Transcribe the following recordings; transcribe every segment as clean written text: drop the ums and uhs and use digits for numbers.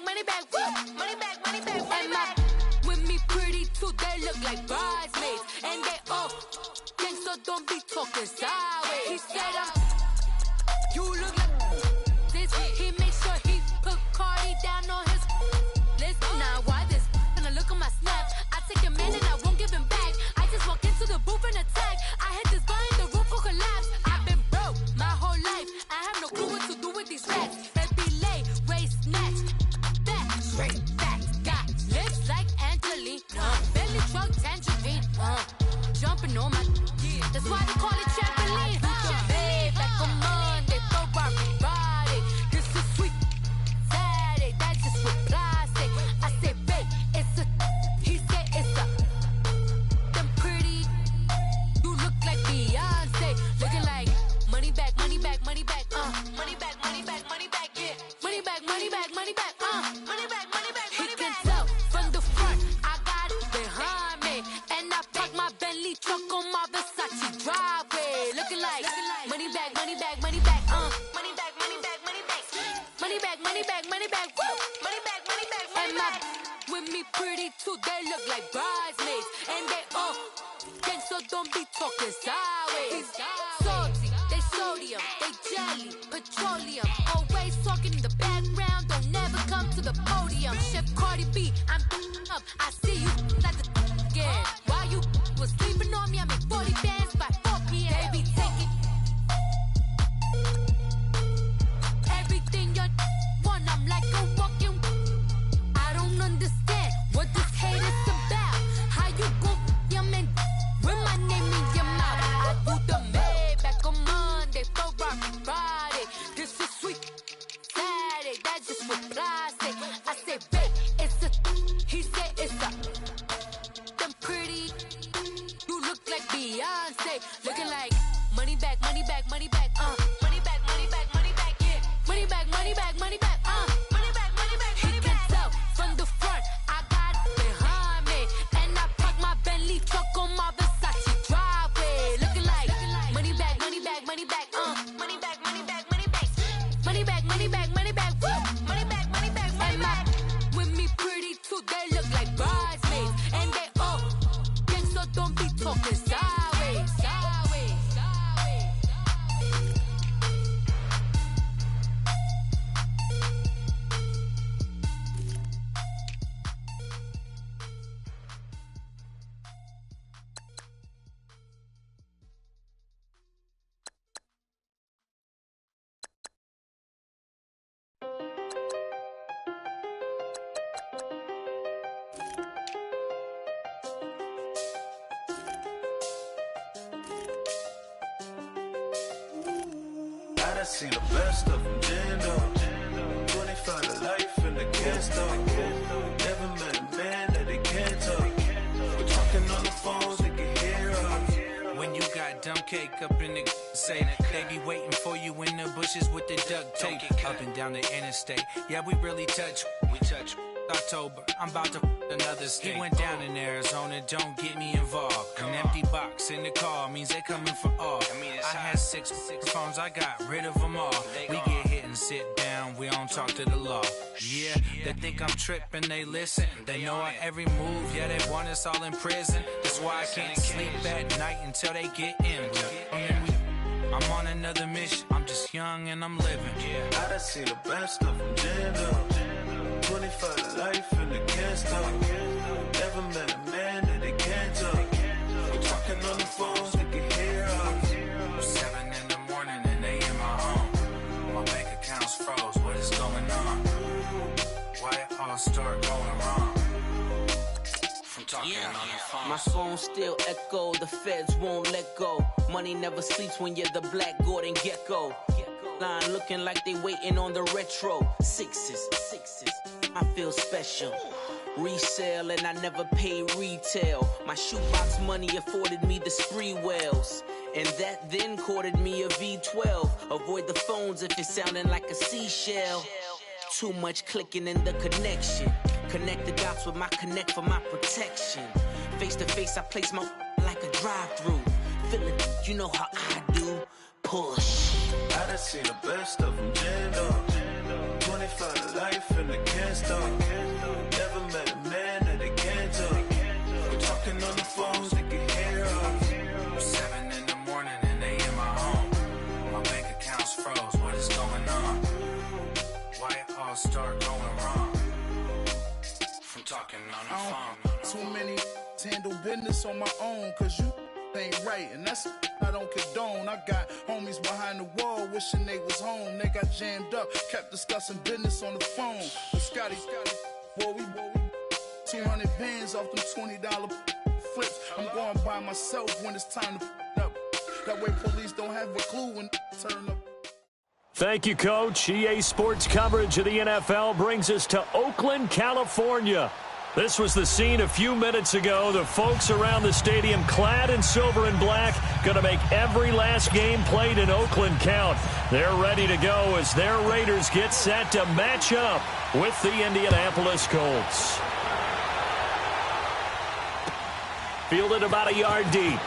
money back, woo. Money back, money back, money back. With me pretty too, they look like bridesmaids. And they all gang, so don't be talking sideways. He said you look like this. He makes sure he put Cardi down on his list. Now why this? Gonna look at my snap. I take a man and I won't give him back. I just walk into the booth and attack. I hit this guy in the roof will collapse. I've been broke my whole life. I have no clue what to do with these racks. Baby lay, waist snatch, back, straight back. Got lips like Angelina, belly truck tangerine. Jumping on my, that's why they call it trampoline. Hey, back on Monday, for Friday. This is sweet Saturday, that's just with plastic. I say, babe, it's a, he said it's a. Them pretty, you look like Beyonce, looking like money back, money back, money back, money back, money back, money back, yeah, money back, money back, money back, money back, money back. He can tell from the front, I got it behind me, and I park my Bentley truck on my Versace driveway, looking like money back, money back, money back, money back, money back, money back, money back, money back, money back, woo, money back, money back, money back. With me pretty too, they look like bridesmaids, and they all gang, so don't be talking sideways. Salty, they sodium, they jelly, petroleum, always talking in the background, don't never come to the podium. Chef Cardi B, I'm up, I see you like the again. While you was sleeping on me, I make 40 bands by 4 p.m. They be taking everything you want, I'm like a walking. I don't understand what this hate is about. How you go your man with my name in your mouth? I do the Maybach on Monday, for Friday. This is sweet Saturday, that's just with plastic. I say, babe, it's a, he said it's a. Them pretty, you look like Beyonce, looking like money back, money back, money back, money back, money back, money back, yeah, money back, money back, money back, money back, money back, money back. He can tell from the front, I got it behind me, and I park my Bentley truck on my Versace driveway, looking like money back, money back, money back, money back, money back, money back, money back, money back, money back, woo, money back, money back, money back. With me pretty too, they look like bridesmaids, and they all gang, so don't be talking sideways, sideways, sideways. I seen the best of them, Jando. 25 to life in the can't stop. Never met a man that they can't talk. We're talking on the phones, they can hear us. When you got dumb cake up in the say, they be waiting for you in the bushes with the duct tape. Up and down the interstate, yeah, we really touch. We touch. October, I'm about to another state. He went down in Arizona, don't get me involved. An empty box in the car means they coming for all. I had six phones, I got rid of them all. We get hit and sit down, we don't talk to the law. Yeah, they think I'm tripping, they listen. They know our every move, yeah, they want us all in prison. That's why I can't sleep at night until they get in. I'm on another mission, I'm just young and I'm living. I done seen the best of them, Jando. 25 to life and they can't stop. Never met a man that they can't talk. We're talking on the phones, they can hear us. 7 in the morning and they in my home. My bank account's froze, what is going on? Why it all start going wrong? From talking on the phone. My phone still echo, the feds won't let go. Money never sleeps when you're the black Gordon Gecko. Line looking like they waiting on the retro. Sixes, I feel special. Resale and I never pay retail. My shoebox money afforded me the spree wells. And that then courted me a V12. Avoid the phones if it's sounding like a seashell. Too much clicking in the connection. Connect the dots with my connect for my protection. Face to face I place my like a drive-through. Feeling, you know how I do. Push. I done seen the best of them, Jando. 25 to life life and they can't stop. Never met a man that they can't talk. We're talking on the phones, they can hear us. 7 in the morning and they in my home. My bank account's froze, what is going on? Why it all start going wrong? From talking on the phone. Too many handle business on my own, cause you ain't right, and that's I don't condone. I got homies behind the wall wishing they was home. They got jammed up, kept discussing business on the phone. But Scotty, boy, we 200 bands off them $20 flips. I'm going by myself when it's time to up. That way police don't have a clue when turn up. Thank you, Coach. EA Sports coverage of the NFL brings us to Oakland, California. This was the scene a few minutes ago. The folks around the stadium clad in silver and black going to make every last game played in Oakland count. They're ready to go as their Raiders get set to match up with the Indianapolis Colts. Fielded about a yard deep.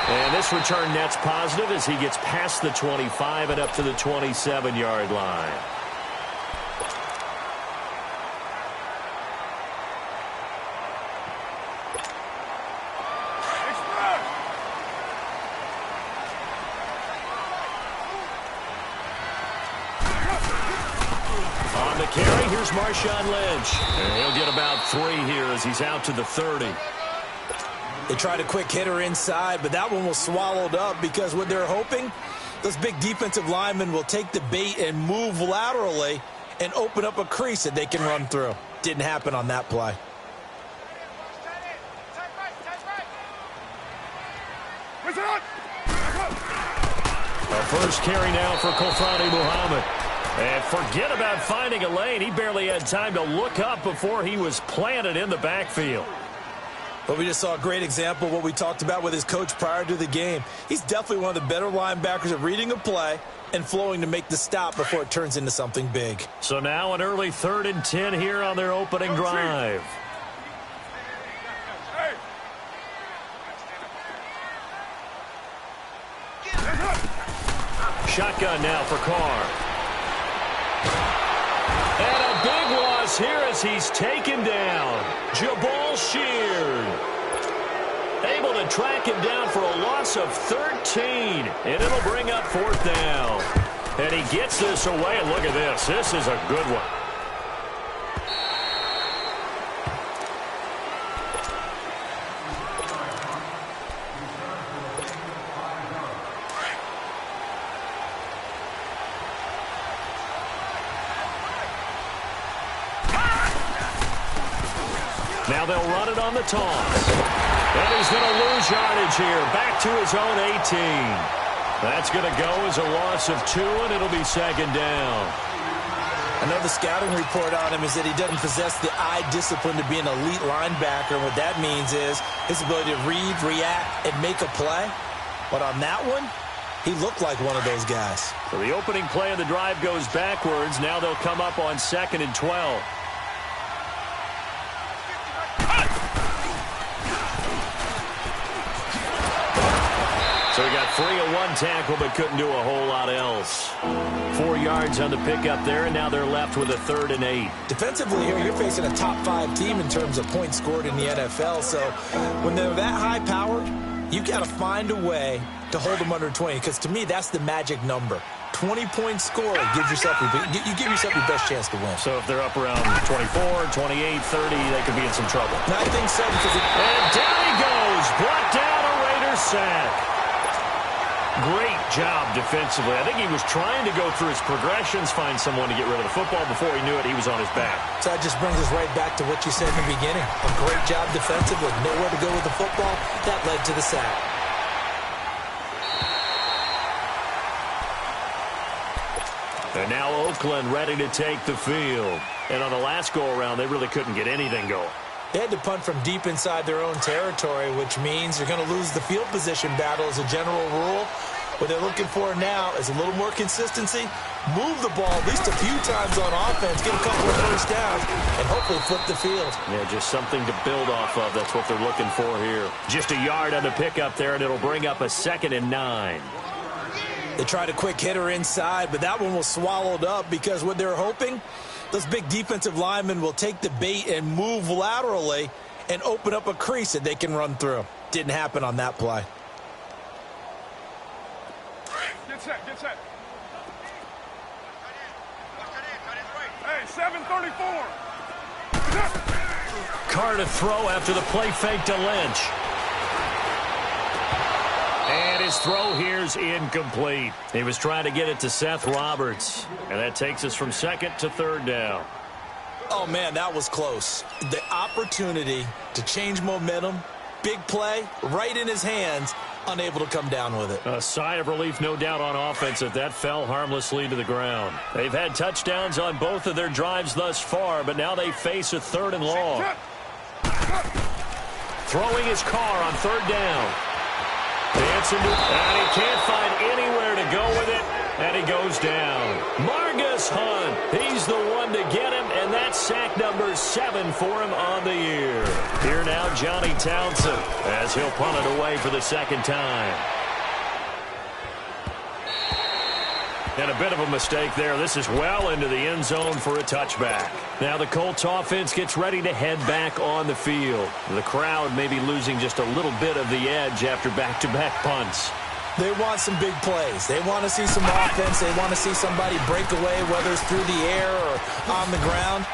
And this return net's positive as he gets past the 25 and up to the 27-yard line. On the carry, here's Marshawn Lynch. And he'll get about 3 here as he's out to the 30. They tried a quick hitter inside, but that one was swallowed up because what they're hoping, those big defensive linemen will take the bait and move laterally and open up a crease that they can run through. Didn't happen on that play. A first carry now for Kofani Muhammad. And forget about finding a lane. He barely had time to look up before he was planted in the backfield. But we just saw a great example of what we talked about with his coach prior to the game. He's definitely one of the better linebackers at reading a play and flowing to make the stop before it turns into something big. So now an early 3rd and 10 here on their opening drive. Shotgun now for Carr. And a big loss here as he's taken down. Jabal Sheard. Able to track him down for a loss of 13. And it'll bring up 4th down. And he gets this away. And look at this. This is a good one. Now they'll run it on the toss. And he's going to lose yardage here. Back to his own 18. That's going to go as a loss of 2, and it'll be 2nd down. I know the scouting report on him is that he doesn't possess the eye discipline to be an elite linebacker. What that means is his ability to read, react, and make a play. But on that one, he looked like one of those guys. So the opening play of the drive goes backwards. Now they'll come up on 2nd and 12. So he got free of 1 tackle, but couldn't do a whole lot else. 4 yards on the pickup there, and now they're left with a 3rd and 8. Defensively here, you're facing a top 5 team in terms of points scored in the NFL. So when they're that high powered, you've got to find a way to hold them under 20. Because to me, that's the magic number. 20-point score gives yourself you give yourself your best chance to win. So if they're up around 24, 28, 30, they could be in some trouble. And I think so because and down he goes, brought down a Raiders sack. Great job defensively. I think he was trying to go through his progressions, find someone to get rid of the football. Before he knew it, he was on his back. So that just brings us right back to what you said in the beginning. A great job defensively. Nowhere to go with the football. That led to the sack. And now Oakland ready to take the field. And on the last go-around, they really couldn't get anything going. They had to punt from deep inside their own territory, which means they're going to lose the field position battle as a general rule. What they're looking for now is a little more consistency, move the ball at least a few times on offense, get a couple of first downs, and hopefully flip the field. Yeah, just something to build off of. That's what they're looking for here. Just a yard on the pickup there, and it'll bring up a 2nd and 9. They tried a quick hitter inside, but that one was swallowed up because what they're hoping, those big defensive linemen will take the bait and move laterally and open up a crease that they can run through. Didn't happen on that play. Get set, get set. Hey, 734. Carr to throw after the play fake to Lynch. And his throw here's incomplete. He was trying to get it to Seth Roberts. And that takes us from second to third down. Oh, man, that was close. The opportunity to change momentum, big play, right in his hands, unable to come down with it. A sigh of relief, no doubt, on offense that that fell harmlessly to the ground. They've had touchdowns on both of their drives thus far, but now they face a 3rd and long. Throwing his Carr on 3rd down. Dancing, and he can't find anywhere to go with it, and he goes down. Margus Hunt, he's the one to get him, and that's sack number 7 for him on the year. Here now, Johnny Townsend, as he'll punt it away for the 2nd time. And a bit of a mistake there. This is well into the end zone for a touchback. Now the Colts offense gets ready to head back on the field. The crowd may be losing just a little bit of the edge after back-to-back punts. They want some big plays. They want to see some offense. They want to see somebody break away, whether it's through the air or on the ground.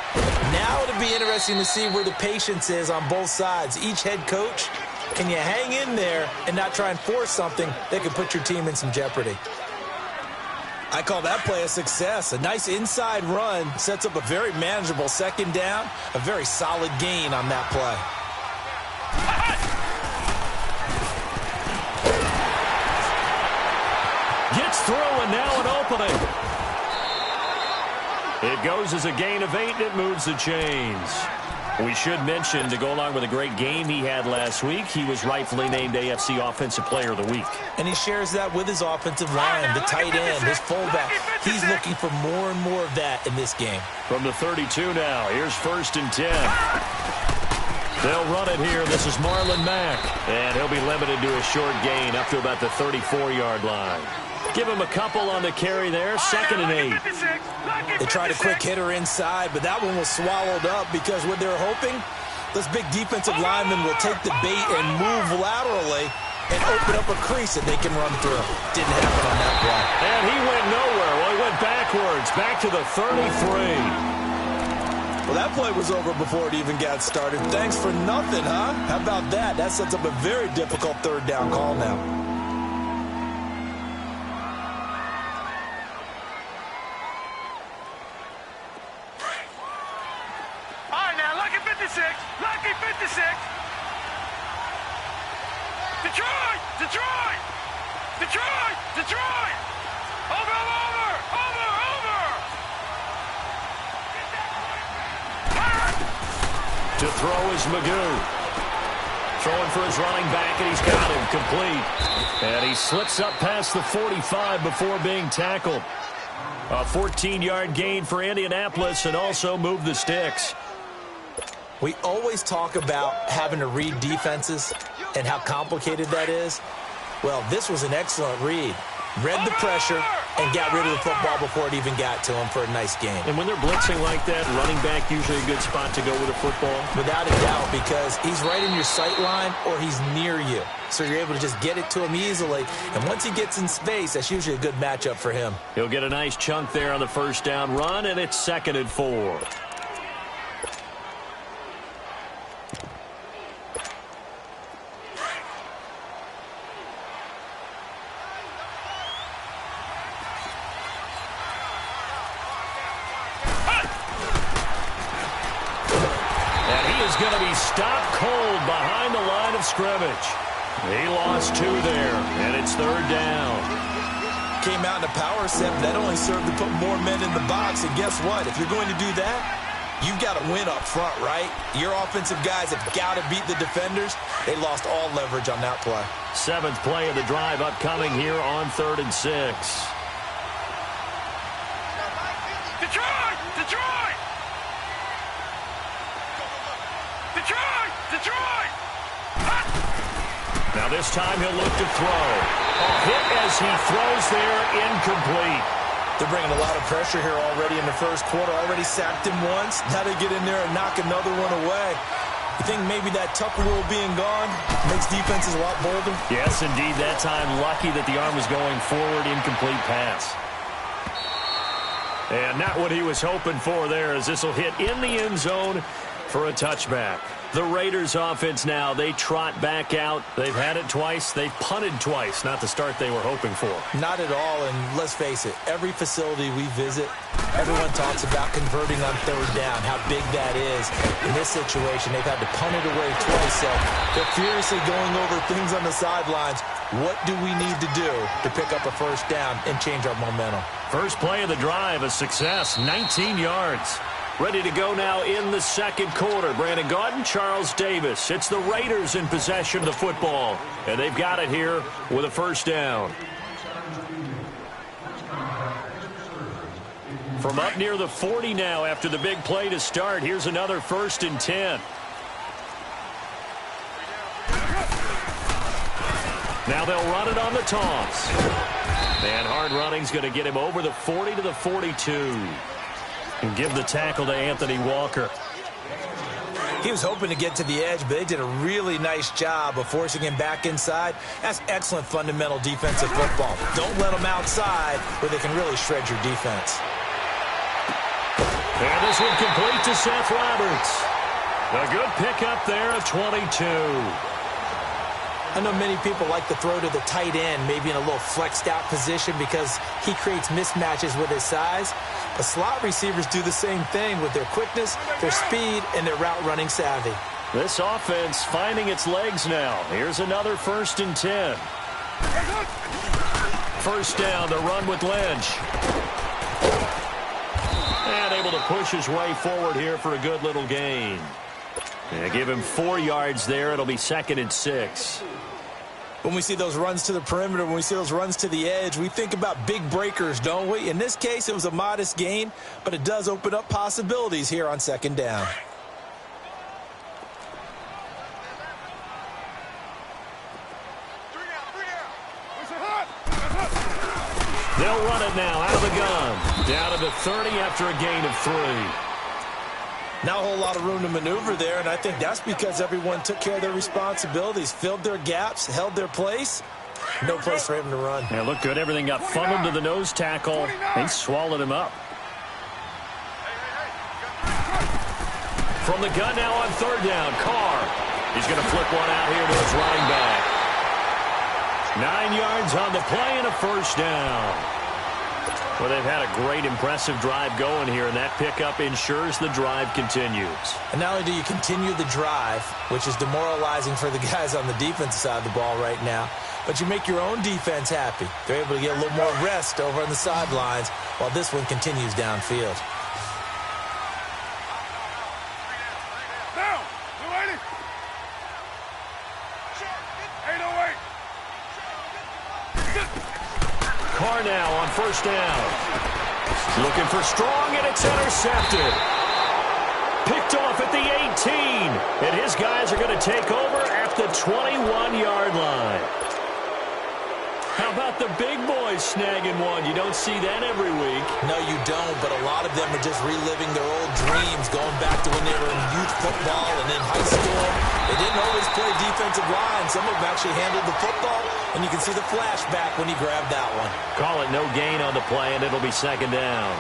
Now it'll be interesting to see where the patience is on both sides. Each head coach, can you hang in there and not try and force something that could put your team in some jeopardy? I call that play a success. A nice inside run sets up a very manageable 2nd down, a very solid gain on that play. Gets through, and now an opening. It goes as a gain of 8, and it moves the chains. We should mention, to go along with a great game he had last week, he was rightfully named AFC Offensive Player of the Week. And he shares that with his offensive line, the tight end, his fullback. He's looking for more and more of that in this game. From the 32 now, here's 1st and 10. They'll run it here. This is Marlon Mack. And he'll be limited to a short gain up to about the 34-yard line. Give him a couple on the carry there. 2nd and 8. They tried a quick hitter inside, but that one was swallowed up because what they're hoping, those big defensive linemen will take the bait and move laterally and open up a crease that they can run through. Didn't happen on that play. And he went nowhere. Well, he went backwards, back to the 33. Well, that play was over before it even got started. Thanks for nothing, huh? How about that? That sets up a very difficult 3rd down call now. Lucky 56. Detroit! Detroit! Detroit! Detroit! Over! To throw is Magoo. Throwing for his running back, and he's got him complete. And he slips up past the 45 before being tackled. A 14-yard gain for Indianapolis, and also moved the sticks. We always talk about having to read defenses and how complicated that is. Well, this was an excellent read. Read the pressure and got rid of the football before it even got to him for a nice game. And when they're blitzing like that, running back usually a good spot to go with a football? Without a doubt, because he's right in your sight line or he's near you. So you're able to just get it to him easily. And once he gets in space, that's usually a good matchup for him. He'll get a nice chunk there on the 1st down run, and it's 2nd and 4. Going to be stopped cold behind the line of scrimmage. He lost 2 there, and it's 3rd down. Came out in a power set, but that only served to put more men in the box. And guess what? If you're going to do that, you've got to win up front, right? Your offensive guys have got to beat the defenders. They lost all leverage on that play. 7th play of the drive upcoming here on 3rd and 6. Detroit! Detroit! Detroit! Detroit! Now this time he'll look to throw. Hit as he throws there, incomplete. They're bringing a lot of pressure here already in the first quarter. Already sacked him once. Now they get in there and knock another one away. You think maybe that Tucker rule being gone makes defenses a lot bolder? Yes, indeed. That time, lucky that the arm was going forward. Incomplete pass. And not what he was hoping for there, as this will hit in the end zone for a touchback. The Raiders offense now, they trot back out. They've had it twice. They've punted twice. Not the start they were hoping for. Not at all, and let's face it, every facility we visit, everyone talks about converting on third down, how big that is. In this situation, they've had to punt it away twice, so they're furiously going over things on the sidelines. What do we need to do to pick up a first down and change our momentum? First play of the drive, a success, 19 yards. Ready to go now in the second quarter. Brandon Gaudin, Charles Davis. It's the Raiders in possession of the football, and they've got it here with a first down. From up near the 40 now after the big play to start. Here's another 1st and 10. Now they'll run it on the toss. And hard running's going to get him over the 40 to the 42. And give the tackle to Anthony Walker. He was hoping to get to the edge, but they did a really nice job of forcing him back inside. That's excellent fundamental defensive football. Don't let them outside where they can really shred your defense. And this one complete to Seth Roberts. A good pickup there of 22. I know many people like to throw to the tight end, maybe in a little flexed out position because he creates mismatches with his size. But slot receivers do the same thing with their quickness, their speed, and their route running savvy. This offense finding its legs now. Here's another 1st and 10. First down, the run with Lynch. And able to push his way forward here for a good little gain. Yeah, give him 4 yards there. It'll be 2nd and 6. When we see those runs to the perimeter, when we see those runs to the edge, we think about big breakers, don't we? In this case, it was a modest gain, but it does open up possibilities here on 2nd down. They'll run it now out of the gun. Down to the 30 after a gain of 3. Not a whole lot of room to maneuver there, and I think that's because everyone took care of their responsibilities, filled their gaps, held their place. No place for him to run. Yeah, looked good. Everything got funneled to the nose tackle. They swallowed him up. From the gun now on 3rd down, Carr. He's going to flip one out here to his running back. 9 yards on the play and a first down. Well, they've had a great, impressive drive going here, and that pickup ensures the drive continues. And not only do you continue the drive, which is demoralizing for the guys on the defensive side of the ball right now, but you make your own defense happy. They're able to get a little more rest over on the sidelines while this one continues downfield. Down! 280! 808! Carr now on 1st down. Looking for Strong, and it's intercepted. Picked off at the 18. And his guys are going to take over at the 21-yard line. How about the big boys snagging one? You don't see that every week. No, you don't, but a lot of them are just reliving their old dreams, going back to when they were in youth football and in high school. They didn't always play defensive line. Some of them actually handled the football, and you can see the flashback when he grabbed that one. Call it no gain on the play, and it'll be 2nd down.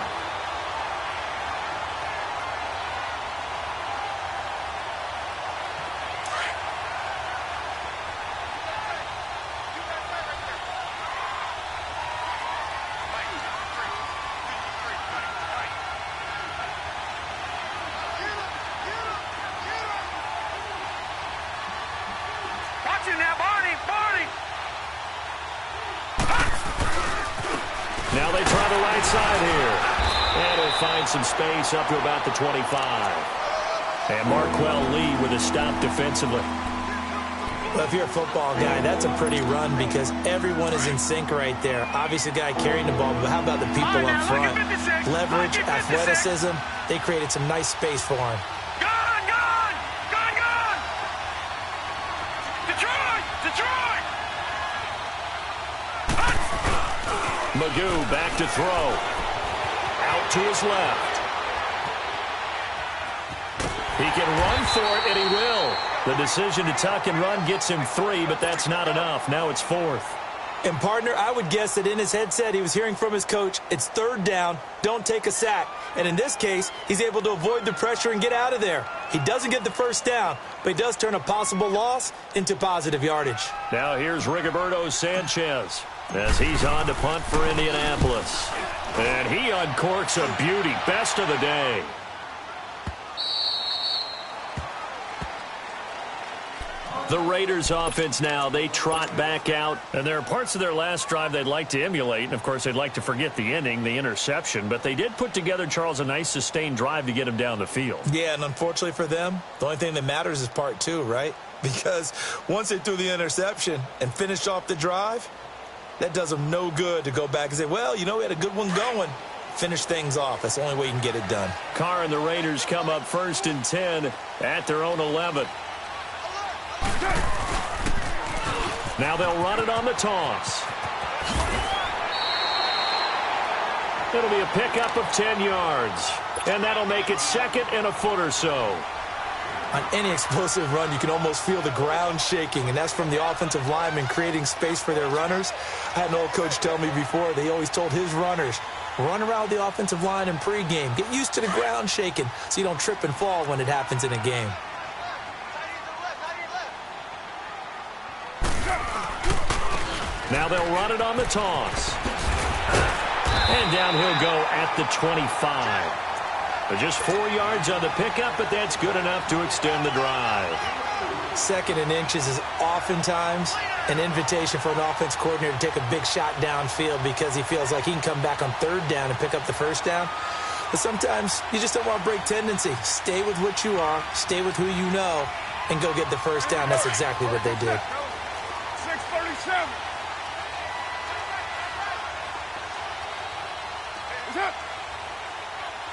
Now they try the right side here. And he'll find some space up to about the 25. And Marquell Lee with a stop defensively. Well, if you're a football guy, that's a pretty run because everyone is in sync right there. Obviously, the guy carrying the ball, but how about the people up front? Leverage, athleticism, they created some nice space for him. Gone! Detroit! Magoo back to throw. Out to his left. He can run for it, and he will. The decision to tuck and run gets him 3, but that's not enough. Now it's 4th. And, partner, I would guess that in his headset he was hearing from his coach, it's 3rd down, don't take a sack. And in this case, he's able to avoid the pressure and get out of there. He doesn't get the first down, but he does turn a possible loss into positive yardage. Now here's Rigoberto Sanchez as he's on to punt for Indianapolis. And he uncorks a beauty. Best of the day. The Raiders offense now, they trot back out. And there are parts of their last drive they'd like to emulate. And, of course, they'd like to forget the ending, the interception. But they did put together, Charles, a nice sustained drive to get him down the field. Yeah, and unfortunately for them, the only thing that matters is part 2, right? Because once they threw the interception and finished off the drive, that does them no good to go back and say, well, you know, we had a good one going. Finish things off. That's the only way you can get it done. Carr and the Raiders come up 1st and 10 at their own 11. Now they'll run it on the toss. It'll be a pickup of 10 yards. And that'll make it 2nd and a foot or so. On any explosive run, you can almost feel the ground shaking, and that's from the offensive linemen creating space for their runners. I had an old coach tell me before, they always told his runners, run around the offensive line in pregame. Get used to the ground shaking so you don't trip and fall when it happens in a game. Now they'll run it on the toss. And down he'll go at the 25. But just 4 yards on the pickup, but that's good enough to extend the drive. 2nd and inches is oftentimes an invitation for an offense coordinator to take a big shot downfield because he feels like he can come back on 3rd down and pick up the 1st down. But sometimes you just don't want to break tendency. Stay with what you are, stay with who you know, and go get the 1st down. That's exactly what they did. 6:37.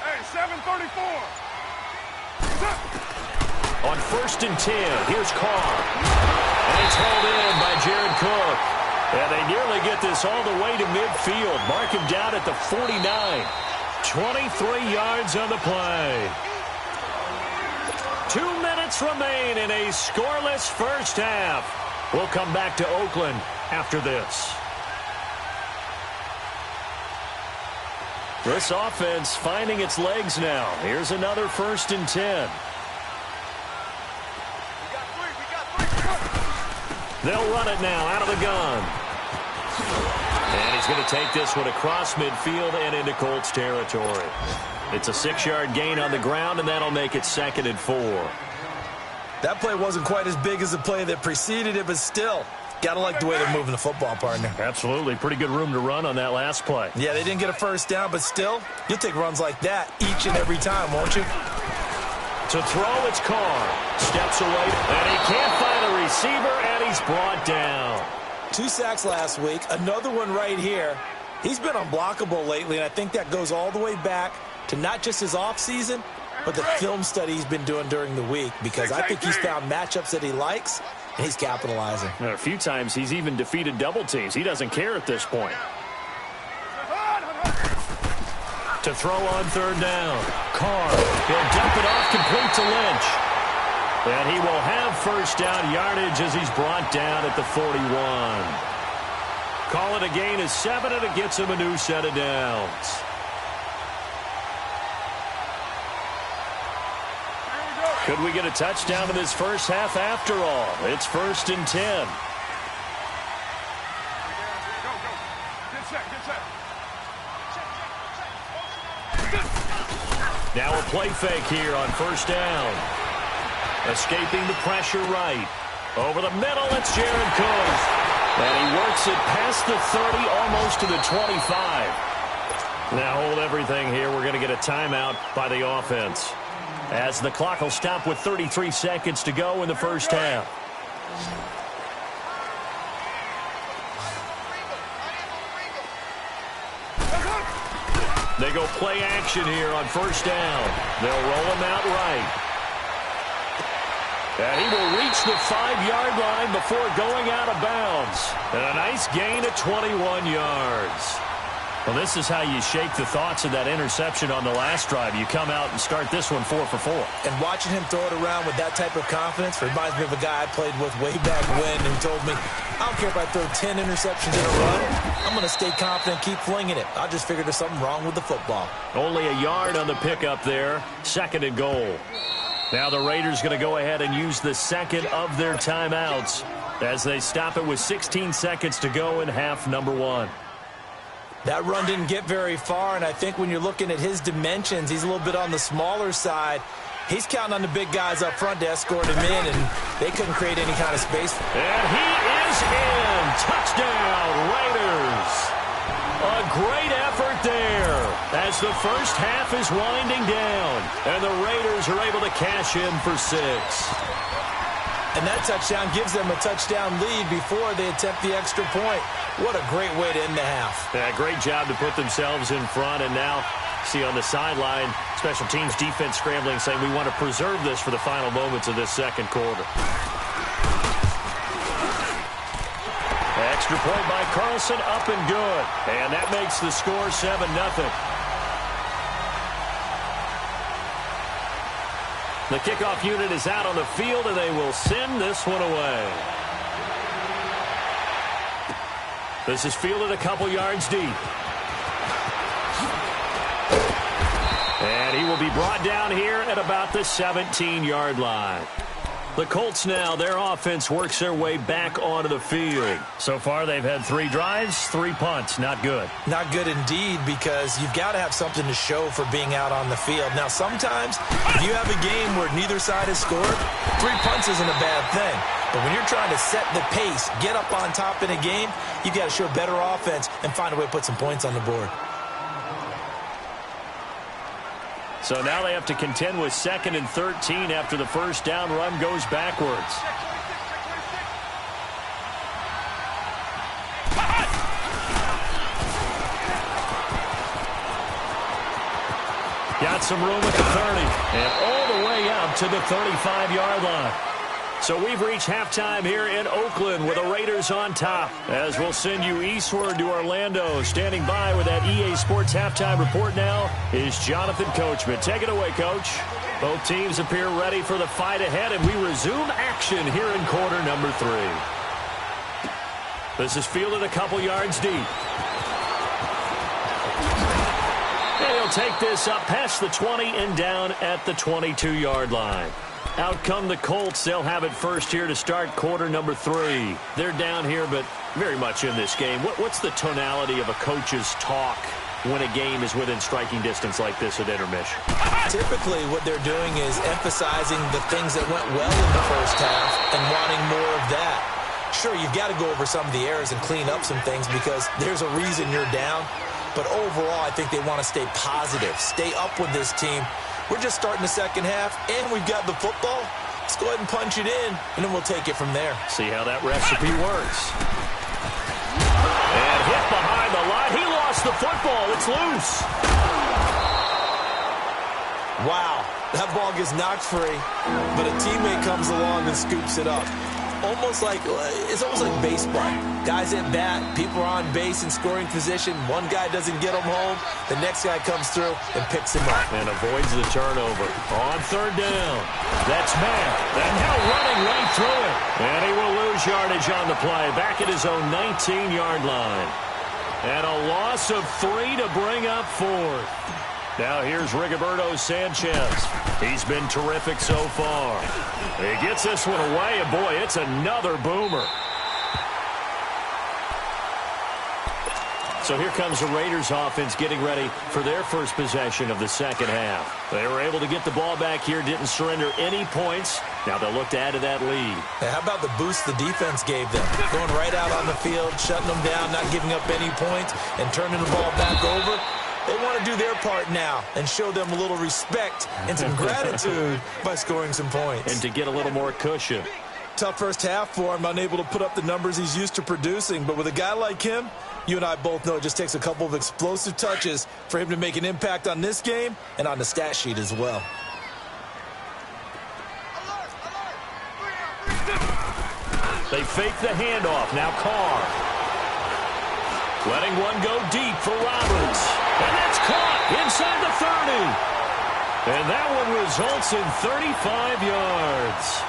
Hey, 7:34. On 1st and 10, here's Carr. And it's held in by Jared Cook. And they nearly get this all the way to midfield. Mark him down at the 49. 23 yards on the play. 2 minutes remain in a scoreless first half. We'll come back to Oakland after this. This offense finding its legs now. Here's another 1st and 10. They'll run it now out of the gun. And he's going to take this one across midfield and into Colts territory. It's a 6-yard gain on the ground, and that'll make it 2nd and 4. That play wasn't quite as big as the play that preceded it, but still, gotta like the way they're moving the football, partner. Absolutely. Pretty good room to run on that last play. Yeah, they didn't get a 1st down, but still, you'll take runs like that each and every time, won't you? To throw, it's Carr. Steps away, and he can't find a receiver, and he's brought down. 2 sacks last week, another one right here. He's been unblockable lately, and I think that goes all the way back to not just his offseason, but the film study he's been doing during the week, because I think he's found matchups that he likes, and he's capitalizing. And a few times he's even defeated double teams. He doesn't care at this point. To throw on 3rd down. Carr, he'll dump it off complete to Lynch. And he will have 1st down yardage as he's brought down at the 41. Call it a gain of 7, and it gets him a new set of downs. Could we get a touchdown in this first half after all? It's 1st and 10. Now a play fake here on 1st down. Escaping the pressure right. Over the middle, it's Jared Cook. And he works it past the 30, almost to the 25. Now hold everything here. We're going to get a timeout by the offense, as the clock will stop with 33 seconds to go in the first half. They go play action here on 1st down. They'll roll him out right. And he will reach the 5-yard line before going out of bounds. And a nice gain of 21 yards. Well, this is how you shake the thoughts of that interception on the last drive. You come out and start this one 4 for 4. And watching him throw it around with that type of confidence reminds me of a guy I played with way back when who told me, I don't care if I throw 10 interceptions in a run. I'm going to stay confident, keep flinging it. I just figured there's something wrong with the football. Only a yard on the pickup there. 2nd and goal. Now the Raiders going to go ahead and use the second of their timeouts as they stop it with 16 seconds to go in half number 1. That run didn't get very far, and I think when you're looking at his dimensions, he's a little bit on the smaller side. He's counting on the big guys up front to escort him in, and they couldn't create any kind of space. And he is in. Touchdown, Raiders. A great effort there as the first half is winding down, and the Raiders are able to cash in for 6. And that touchdown gives them a touchdown lead before they attempt the extra point. What a great way to end the half. Yeah, great job to put themselves in front. And now, see on the sideline, special teams defense scrambling, saying we want to preserve this for the final moments of this second quarter. Extra point by Carlson, up and good. And that makes the score 7-0. The kickoff unit is out on the field, and they will send this one away. This is fielded a couple yards deep. And he will be brought down here at about the 17-yard line. The Colts now, their offense works their way back onto the field. So far, they've had 3 drives, 3 punts. Not good. Not good indeed, because you've got to have something to show for being out on the field. Now, sometimes, if you have a game where neither side has scored, 3 punts isn't a bad thing. But when you're trying to set the pace, get up on top in a game, you've got to show better offense and find a way to put some points on the board. So now they have to contend with 2nd and 13 after the first down run goes backwards. Got some room at the 30 and all the way out to the 35-yard line. So we've reached halftime here in Oakland with the Raiders on top. As we'll send you eastward to Orlando. Standing by with that EA Sports halftime report now is Jonathan Coachman. Take it away, Coach. Both teams appear ready for the fight ahead, and we resume action here in quarter number 3. This is fielded a couple yards deep. And he'll take this up past the 20 and down at the 22-yard line. Out come the Colts. They'll have it first here to start quarter number 3. They're down here, but very much in this game. What's the tonality of a coach's talk when a game is within striking distance like this at intermission? Typically, what they're doing is emphasizing the things that went well in the first half and wanting more of that. Sure, you've got to go over some of the errors and clean up some things because there's a reason you're down. But overall, I think they want to stay positive, stay up with this team. We're just starting the second half, and we've got the football. Let's go ahead and punch it in, and then we'll take it from there. See how that recipe works. And hit behind the line. He lost the football. It's loose. Wow, that ball gets knocked free, but a teammate comes along and scoops it up. It's almost like baseball. Guys at bat, people are on base in scoring position. One guy doesn't get him home. The next guy comes through and picks him up. And avoids the turnover. On 3rd down. That's Matt. And now running right through it. And he will lose yardage on the play. Back at his own 19-yard line. And a loss of 3 to bring up 4th. Now here's Rigoberto Sanchez. He's been terrific so far. He gets this one away, and boy, it's another boomer. So here comes the Raiders offense getting ready for their first possession of the second half. They were able to get the ball back here, didn't surrender any points. Now they'll look to add to that lead. Now, how about the boost the defense gave them? Going right out on the field, shutting them down, not giving up any points, and turning the ball back over. They want to do their part now and show them a little respect and some gratitude by scoring some points. And to get a little more cushion. Tough first half for him, unable to put up the numbers he's used to producing. But with a guy like him, you and I both know it just takes a couple of explosive touches for him to make an impact on this game and on the stat sheet as well. They fake the handoff. Now Carr. Letting one go deep for Roberts. And that's caught inside the 30. And that one results in 35 yards.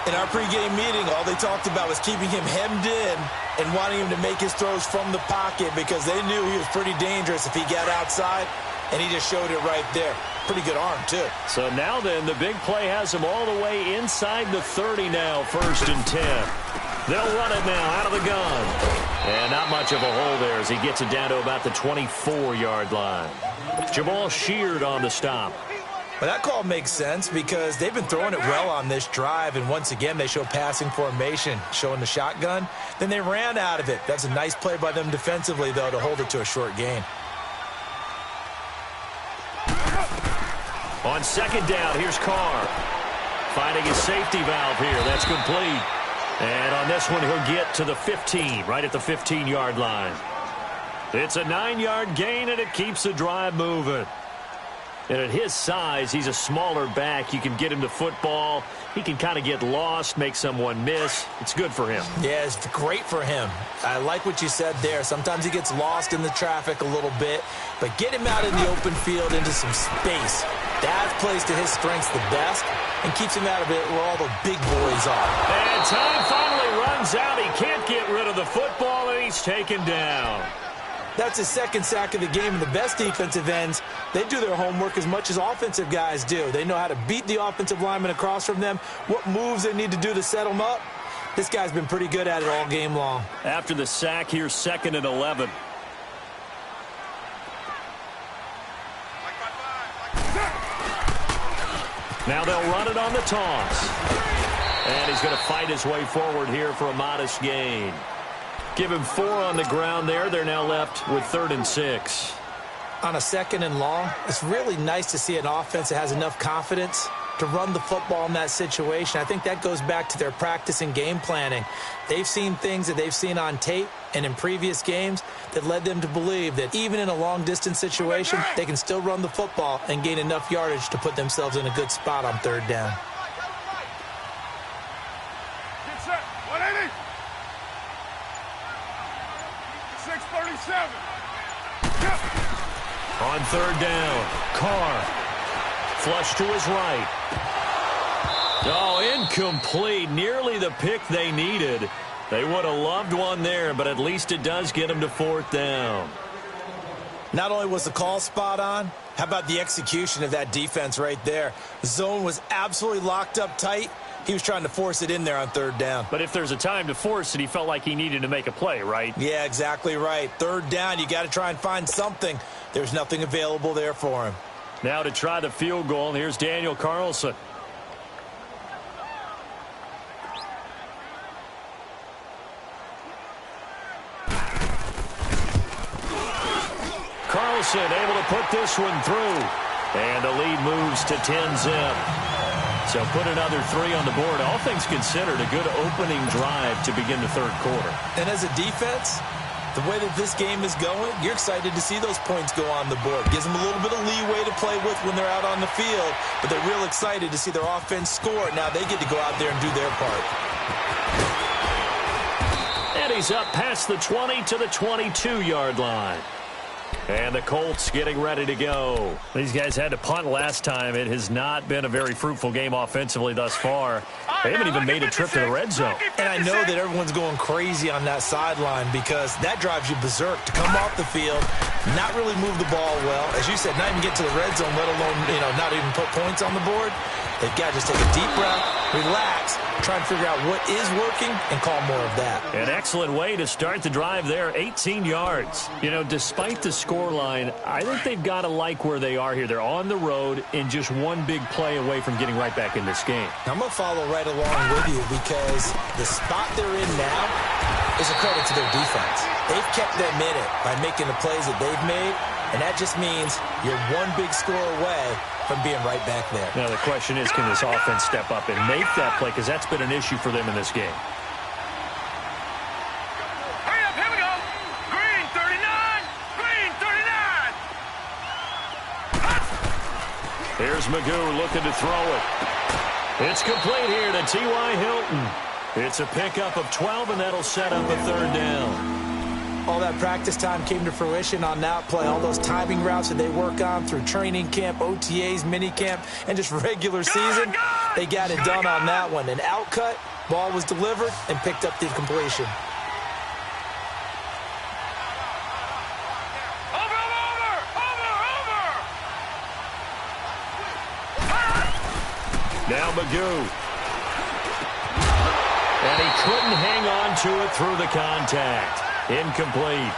In our pregame meeting, all they talked about was keeping him hemmed in and wanting him to make his throws from the pocket because they knew he was pretty dangerous if he got outside, and he just showed it right there. Pretty good arm, too. So now then, the big play has him all the way inside the 30 now, 1st and 10. They'll run it now out of the gun. And not much of a hole there as he gets it down to about the 24-yard line. Jamal Sheard on the stop. Well, that call makes sense because they've been throwing it well on this drive, and once again they show passing formation, showing the shotgun. Then they ran out of it. That's a nice play by them defensively, though, to hold it to a short gain. On 2nd down, here's Carr. Finding his safety valve here. That's complete. And on this one, he'll get to the 15, right at the 15-yard line. It's a 9-yard gain, and it keeps the drive moving. And at his size, he's a smaller back. You can get him to football. He can kind of get lost, make someone miss. It's good for him. Yeah, it's great for him. I like what you said there. Sometimes he gets lost in the traffic a little bit, but get him out in the open field into some space. That plays to his strengths the best and keeps him out of it where all the big boys are. And time finally runs out. He can't get rid of the football, and he's taken down. That's his 2nd sack of the game, and the best defensive ends, they do their homework as much as offensive guys do. They know how to beat the offensive lineman across from them, what moves they need to do to set them up. This guy's been pretty good at it all game long. After the sack, here's 2nd and 11. Now they'll run it on the toss. And he's going to fight his way forward here for a modest gain. Give him 4 on the ground there. They're now left with 3rd and 6. On a 2nd and long, it's really nice to see an offense that has enough confidence to run the football in that situation. I think that goes back to their practice and game planning. They've seen things that they've seen on tape and in previous games that led them to believe that even in a long-distance situation, they can still run the football and gain enough yardage to put themselves in a good spot on 3rd down. Get set. 180. 637. On 3rd down, Carr. Flush to his right. Oh, incomplete. Nearly the pick they needed. They would have loved one there, but at least it does get them to 4th down. Not only was the call spot on, how about the execution of that defense right there? The zone was absolutely locked up tight. He was trying to force it in there on 3rd down. But if there's a time to force it, he felt like he needed to make a play, right? Yeah, exactly right. 3rd down, you got to try and find something. There's nothing available there for him. Now to try the field goal, and here's Daniel Carlson. Carlson able to put this one through. And the lead moves to 10-zip. So put another 3 on the board. All things considered, a good opening drive to begin the 3rd quarter. And as a defense, the way that this game is going, you're excited to see those points go on the board. Gives them a little bit of leeway to play with when they're out on the field, but they're real excited to see their offense score. Now they get to go out there and do their part. And he's up past the 20 to the 22-yard line. And the Colts getting ready to go. These guys had to punt last time. It has not been a very fruitful game offensively thus far. They haven't even made a trip to the red zone. And I know that everyone's going crazy on that sideline because that drives you berserk to come off the field, not really move the ball well. As you said, not even get to the red zone, let alone, not even put points on the board. They've got to just take a deep breath, relax, try and figure out what is working and call more of that. An excellent way to start the drive there, 18 yards. Despite the scoreline, I think they've got to like where they are here. They're on the road and just one big play away from getting right back in this game. I'm going to follow right along with you because the spot they're in now is a credit to their defense. They've kept them in it by making the plays that they've made, and that just means you're one big score away from being right back there. Now the question is, can this offense step up and make that play? Because that's been an issue for them in this game. Hurry up, here we go. Green 39. Green 39. Here's Magoo looking to throw it. It's complete here to T.Y. Hilton. It's a pickup of 12, and that'll set up a 3rd down. All that practice time came to fruition on that play. All those timing routes that they work on through training camp, OTAs, minicamp, and just regular season, they got it done on that one. An outcut, ball was delivered, and picked up the completion. Now Magoo. And he couldn't hang on to it through the contact. Incomplete.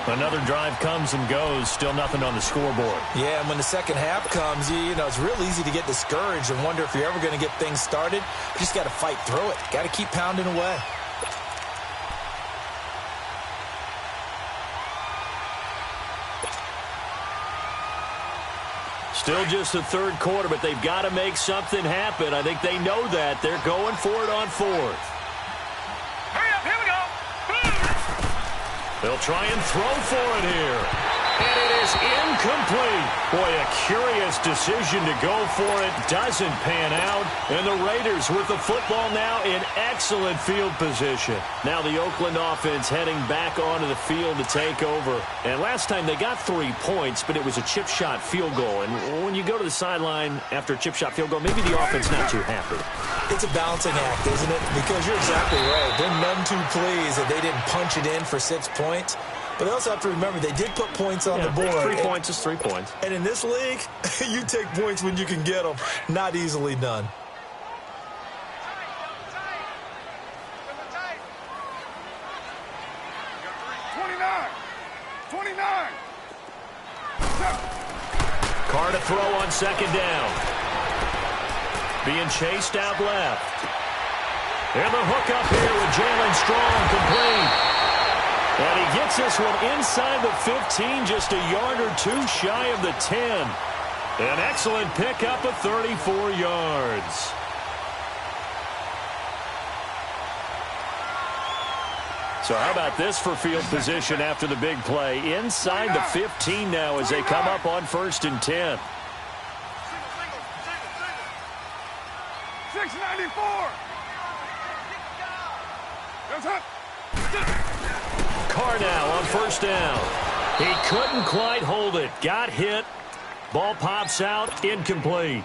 Another drive comes and goes. Still nothing on the scoreboard. Yeah, and when the second half comes, you know, it's real easy to get discouraged and wonder if you're ever going to get things started. You just got to fight through it. Got to keep pounding away. Still just the third quarter, but they've got to make something happen. I think they know that. They're going for it on fourth. Hurry up, here we go. They'll try and throw for it here. And it is incomplete. Boy, a curious decision to go for it. Doesn't pan out. And the Raiders with the football now in excellent field position. Now the Oakland offense heading back onto the field to take over. And last time they got 3 points, but it was a chip shot field goal. And when you go to the sideline after a chip shot field goal, maybe the offense not too happy. It's a balancing act, isn't it? Because you're exactly right. They're none too pleased that they didn't punch it in for 6 points. But they also have to remember they did put points on the board. 3 points is 3 points. And in this league, you take points when you can get them. Not easily done. Carr to throw on second down. Being chased out left. And the hook up here with Jalen Strong complete. And he gets this one inside the 15, just a yard or two shy of the 10. An excellent pickup of 34 yards. So how about this for field position after the big play? Inside the 15 now as they come up on 1st and 10. 694. That's up. Carr now on 1st down. He couldn't quite hold it. Got hit. Ball pops out. Incomplete.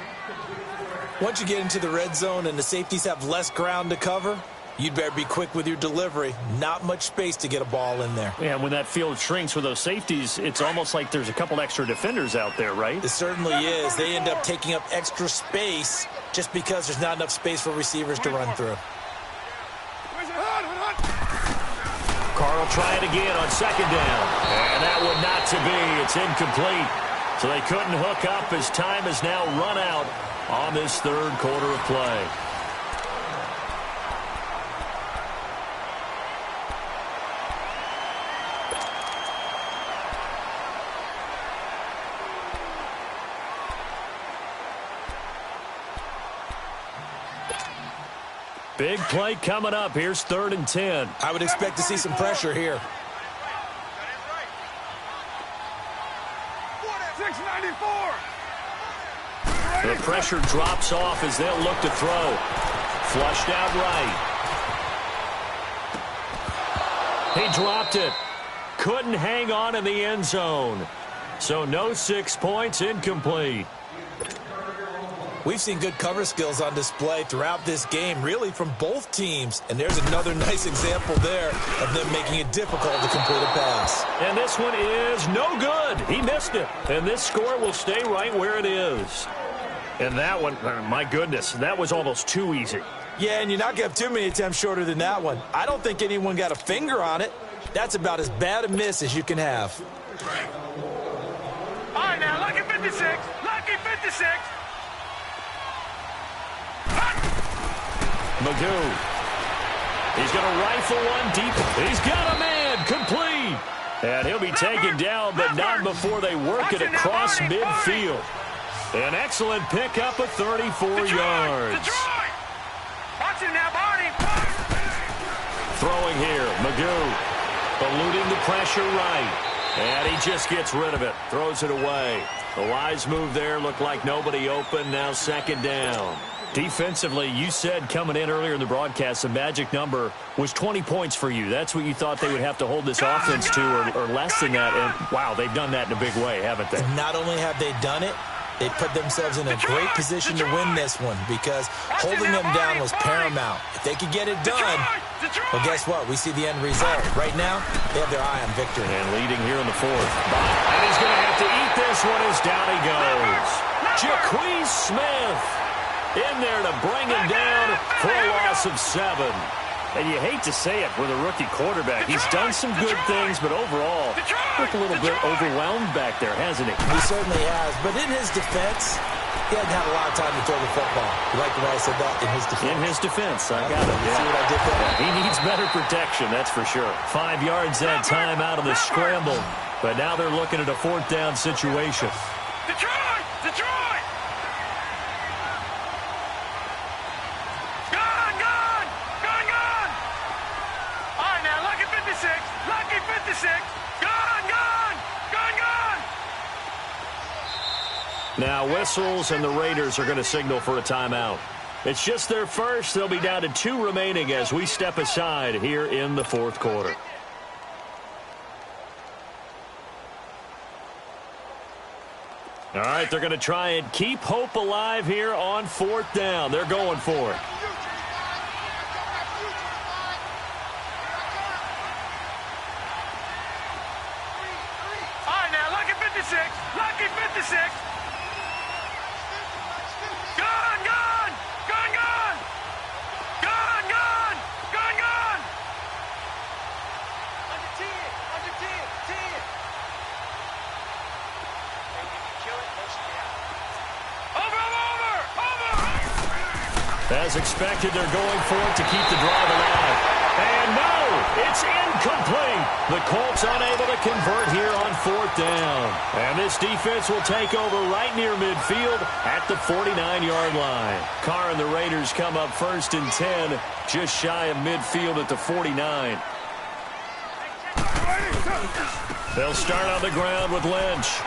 Once you get into the red zone and the safeties have less ground to cover, you'd better be quick with your delivery. Not much space to get a ball in there. Yeah, when that field shrinks with those safeties, it's almost like there's a couple extra defenders out there, right? It certainly is. They end up taking up extra space just because there's not enough space for receivers to run through. Carr will try it again on 2nd down. And that one not to be. It's incomplete. So they couldn't hook up as time has now run out on this 3rd quarter of play. Big play coming up. Here's 3rd and 10. I would expect to see some pressure here. 694. The pressure drops off as they'll look to throw. Flushed out right. He dropped it. Couldn't hang on in the end zone. So no 6 points, incomplete. We've seen good cover skills on display throughout this game, really from both teams. And there's another nice example there of them making it difficult to complete a pass. And this one is no good. He missed it. And this score will stay right where it is. And that one, my goodness, that was almost too easy. Yeah, and you're not going to have too many attempts shorter than that one. I don't think anyone got a finger on it. That's about as bad a miss as you can have. All right, now, lucky 56. Lucky 56. Magoo. He's going to rifle one deep. He's got a man. Complete. And he'll be taken down, but not before they work it across midfield. An excellent pickup of 34 yards. Watch it now, Barney. Throwing here, Magoo. Eluding the pressure right. And he just gets rid of it. Throws it away. The wise move there. Looked like nobody open. Now 2nd down. Defensively, you said coming in earlier in the broadcast, the magic number was 20 points for you. That's what you thought they would have to hold this offense to, or less than that. And, wow, they've done that in a big way, haven't they? Not only have they done it, they put themselves in a great position to win this one because holding them down was paramount. If they could get it done, well, guess what? We see the end result. Right now, they have their eye on victory. And leading here in the fourth. And he's going to have to eat this one as down he goes. Jaquez Smith in there to bring him down for a loss of 7. And you hate to say it with a rookie quarterback. He's done some good things, but overall, looked a little bit overwhelmed back there, hasn't he? He certainly has. But in his defense, he hadn't had a lot of time to throw the football. You like the way I said that? In his defense. In his defense. I got it. Yeah. See what I did there? He needs better protection, that's for sure. 5 yards that time out of the scramble. But now they're looking at a 4th down situation. Detroit! Detroit! Gone! Gone! Gone! Gone! All right, now, lucky 56. Lucky 56. Gone! Gone! Gone! Gone! Now whistles, and the Raiders are going to signal for a timeout. It's just their first. They'll be down to 2 remaining as we step aside here in the 4th quarter. All right, they're going to try and keep hope alive here on 4th down. They're going for it. All right, now, lucky 56. Lucky 56. Gone! Gone! Gone! Gone! Gone! Gone! Gone! Gone! Under 10. Under 10. 10. As expected, they're going for it to keep the drive alive. And no, it's incomplete. The Colts unable to convert here on 4th down. And this defense will take over right near midfield at the 49-yard line. Carr and the Raiders come up 1st and 10, just shy of midfield at the 49. They'll start on the ground with Lynch.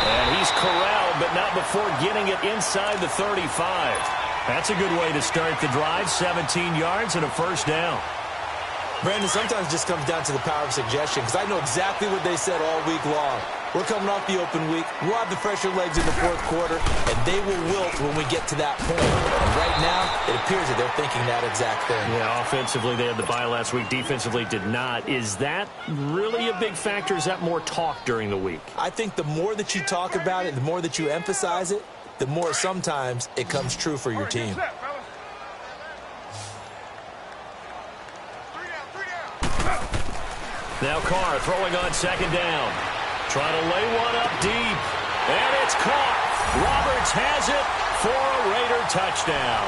And he's corralled, but not before getting it inside the 35. That's a good way to start the drive. 17 yards and a 1st down. Brandon, sometimes it just comes down to the power of suggestion because I know exactly what they said all week long. We're coming off the open week. We'll have the fresher legs in the 4th quarter, and they will wilt when we get to that point. And right now, it appears that they're thinking that exact thing. Yeah, offensively, they had the bye last week. Defensively, did not. Is that really a big factor? Is that more talk during the week? I think the more that you talk about it, the more that you emphasize it, the more sometimes it comes true for your team. Now Carr throwing on 2nd down. Trying to lay one up deep. And it's caught. Roberts has it for a Raider touchdown.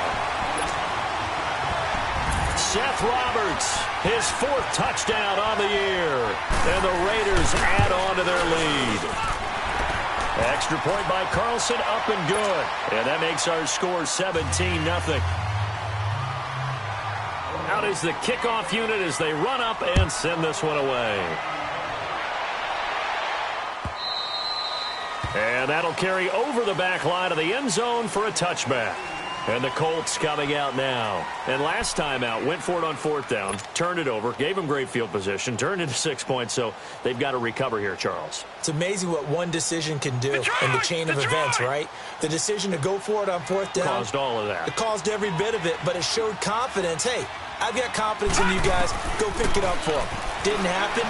Seth Roberts, his 4th touchdown on the year. And the Raiders add on to their lead. Extra point by Carlson, up and good. And that makes our score 17-0. Out is the kickoff unit as they run up and send this one away. And that'll carry over the back line of the end zone for a touchback. And the Colts coming out now. And last time out, went for it on 4th down, turned it over, gave them great field position, turned into 6 points, so they've got to recover here, Charles. It's amazing what one decision can do in the chain of events, right? The decision to go for it on 4th down. Caused all of that. It caused every bit of it, but it showed confidence. Hey, I've got confidence in you guys. Go pick it up for them. Didn't happen.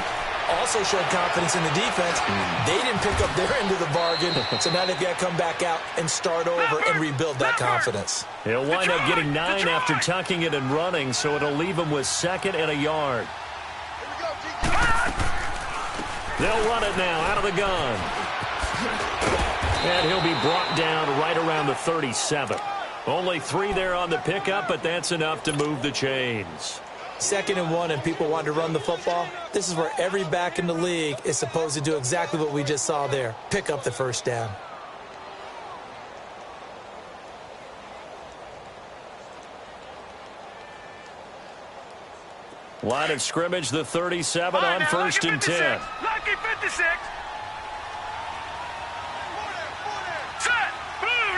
Also showed confidence in the defense. They didn't pick up their end of the bargain, so now they've got to come back out and start over and rebuild that confidence. He'll wind up getting 9 after tucking it and running, so it'll leave him with 2nd and a yard. They'll run it now out of the gun. And he'll be brought down right around the 37. Only 3 there on the pickup, but that's enough to move the chains. 2nd and 1 and people want to run the football. This is where every back in the league is supposed to do exactly what we just saw there. Pick up the 1st down. Line of scrimmage, the 37 on 1st and 10. Lucky 56. Set. Blue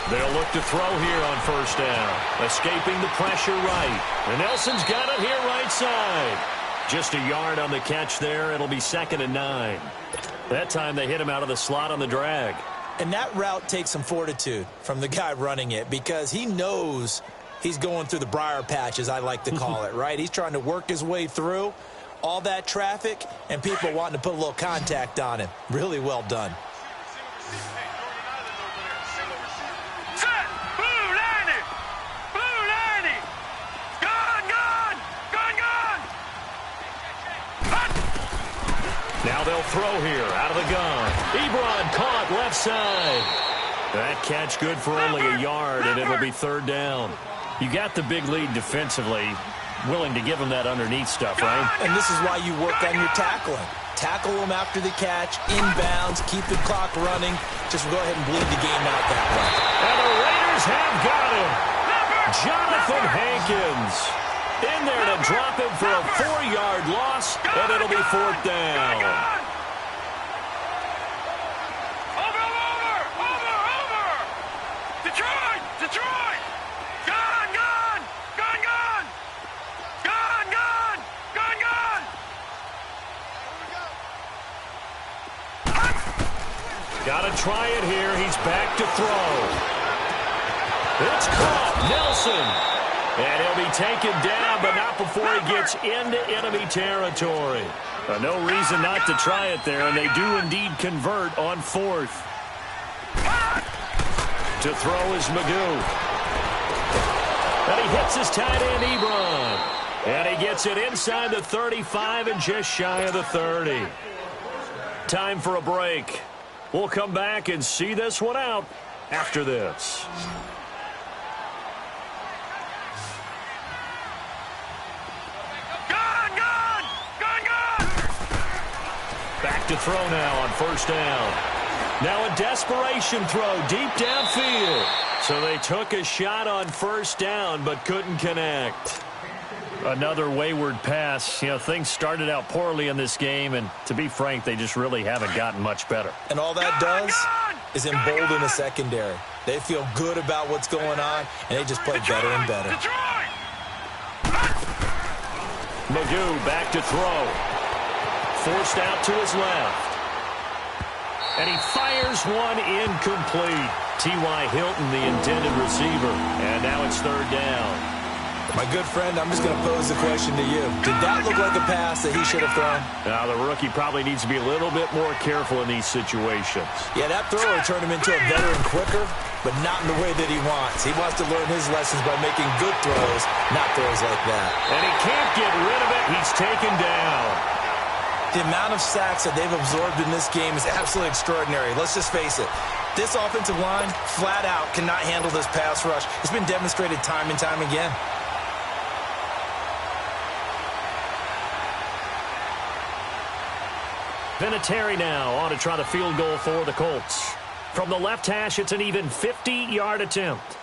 They'll look to throw here on first down. Escaping the pressure right. And Nelson's got it here right side. Just a yard on the catch there. It'll be 2nd and 9. That time they hit him out of the slot on the drag. And that route takes some fortitude from the guy running it because he knows he's going through the briar patch, as I like to call it, right? He's trying to work his way through all that traffic and people wanting to put a little contact on him. Really well done. Now they'll throw here out of the gun. Ebron caught left side. That catch good for only a yard, and it'll be 3rd down. You got the big lead defensively, willing to give him that underneath stuff, right? And this is why you work on your tackling. Tackle him after the catch, inbounds, keep the clock running. Just go ahead and bleed the game out that way. And the Raiders have got him. Jonathan Hankins in there to drop him for a 4-yard loss, and it'll be 4th down. Detroit! Gone! Got to try it here. He's back to throw. It's caught. Nelson. And he'll be taken down, but not before he gets into enemy territory. No reason not to try it there, and they do indeed convert on 4th. To throw is Magoo. And he hits his tight end, Ebron. And he gets it inside the 35 and just shy of the 30. Time for a break. We'll come back and see this one out after this. Back to throw now on first down. Now a desperation throw deep downfield. So they took a shot on first down but couldn't connect. Another wayward pass. You know, things started out poorly in this game, and to be frank, they just really haven't gotten much better. And all that does is embolden the secondary. They feel good about what's going on, and they just play better and better. Magoo back to throw. Forced out to his left. And he fires one incomplete. T.Y. Hilton, the intended receiver. And now it's 3rd down. My good friend, I'm just going to pose the question to you. Did that look like a pass that he should have thrown? Now, the rookie probably needs to be a little bit more careful in these situations. Yeah, that throw will turn him into a veteran quicker, but not in the way that he wants. He wants to learn his lessons by making good throws, not throws like that. And he can't get rid of it. He's taken down. The amount of sacks that they've absorbed in this game is absolutely extraordinary. Let's just face it. This offensive line, flat out, cannot handle this pass rush. It's been demonstrated time and time again. Vinatieri now on to try the field goal for the Colts. From the left hash, it's an even 50-yard attempt.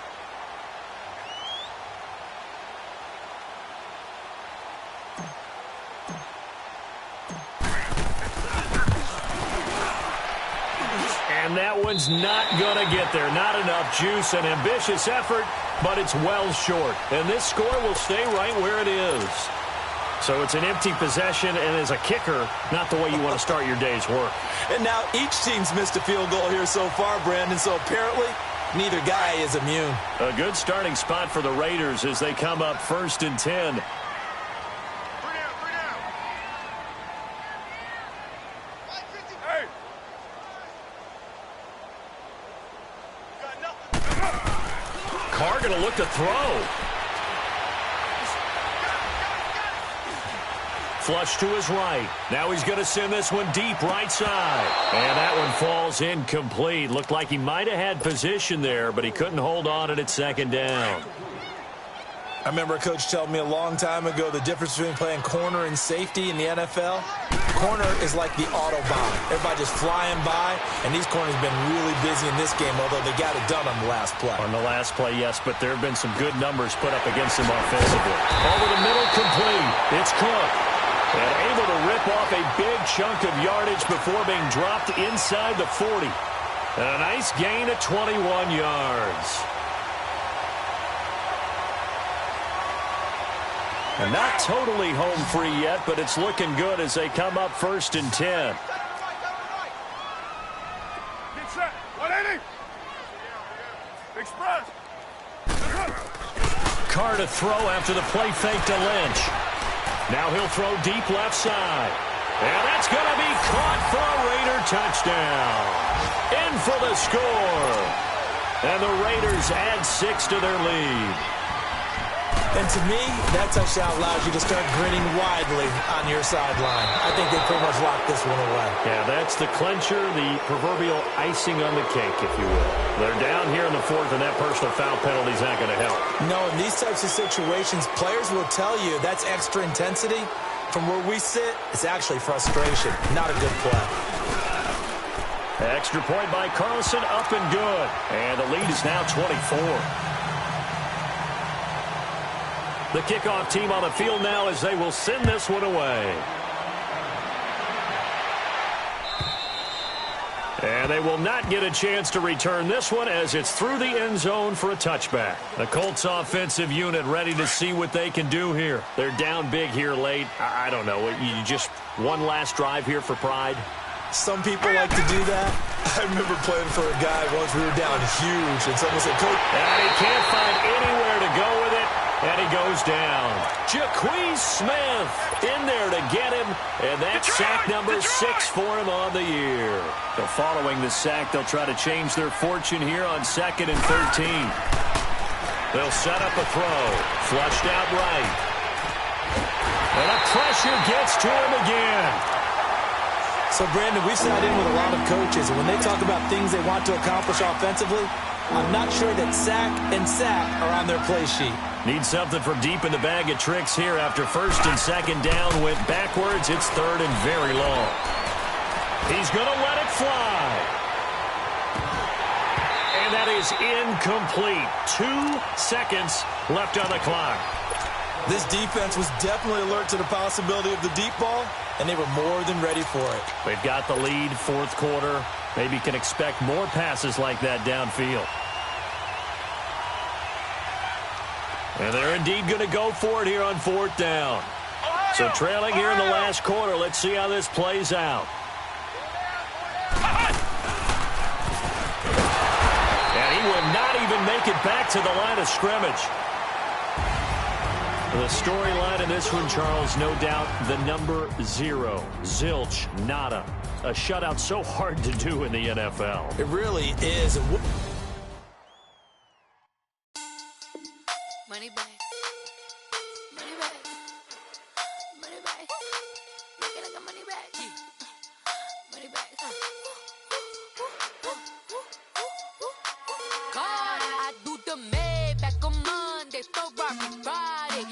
And that one's not going to get there. Not enough juice. An ambitious effort, but it's well short. And this score will stay right where it is. So it's an empty possession, and as a kicker, not the way you want to start your day's work. And now each team's missed a field goal here so far, Brandon, so apparently neither guy is immune. A good starting spot for the Raiders as they come up 1st and 10. Carr going to look to throw. Flush to his right. Now he's going to send this one deep right side. And that one falls incomplete. Looked like he might have had position there, but he couldn't hold on it at 2nd down. I remember a coach telling me a long time ago the difference between playing corner and safety in the NFL. Corner is like the Autobahn. Everybody just flying by, and these corners have been really busy in this game, although they got it done on the last play. On the last play, yes, but there have been some good numbers put up against them offensively. Over the middle, complete. It's Cook. And able to rip off a big chunk of yardage before being dropped inside the 40. And a nice gain of 21 yards. And not totally home free yet, but it's looking good as they come up 1st and 10. Get set. 180. Express. Carr to throw after the play fake to Lynch. Now he'll throw deep left side. And that's going to be caught for a Raider touchdown. In for the score. And the Raiders add 6 to their lead. And to me, that touchdown allows you to start grinning widely on your sideline. I think they pretty much locked this one away. Yeah, that's the clincher, the proverbial icing on the cake, if you will. They're down here in the 4th, and that personal foul penalty is not going to help. No, in these types of situations, players will tell you that's extra intensity. From where we sit, it's actually frustration. Not a good play. Extra point by Carlson, up and good. And the lead is now 24. The kickoff team on the field now as they will send this one away. And they will not get a chance to return this one as it's through the end zone for a touchback. The Colts offensive unit ready to see what they can do here. They're down big here late. I don't know. You just one last drive here for pride? Some people like to do that. I remember playing for a guy once. We were down huge, and someone said, Coach. And he can't find anywhere to go with it. And he goes down. Jaquez Smith in there to get him. And that's sack number 6 for him on the year. So following the sack, they'll try to change their fortune here on 2nd and 13. They'll set up a throw. Flushed out right. And the pressure gets to him again. So, Brandon, we sat in with a lot of coaches, and when they talk about things they want to accomplish offensively, I'm not sure that sack and sack are on their play sheet. Need something from deep in the bag of tricks here after 1st and 2nd down. Went backwards. It's 3rd and very long. He's going to let it fly. And that is incomplete. 2 seconds left on the clock. This defense was definitely alert to the possibility of the deep ball, and they were more than ready for it. They've got the lead, 4th quarter. Maybe can expect more passes like that downfield. And they're indeed going to go for it here on 4th down. So trailing here in the last quarter. Let's see how this plays out. And he will not even make it back to the line of scrimmage. The storyline in this one, Charles, no doubt the number 0. Zilch, nada. A shutout so hard to do in the NFL. It really is. Money back. Money back. Money back. Make it like a money back. Money back. God, I do the Maybach on Monday for Rocky Friday.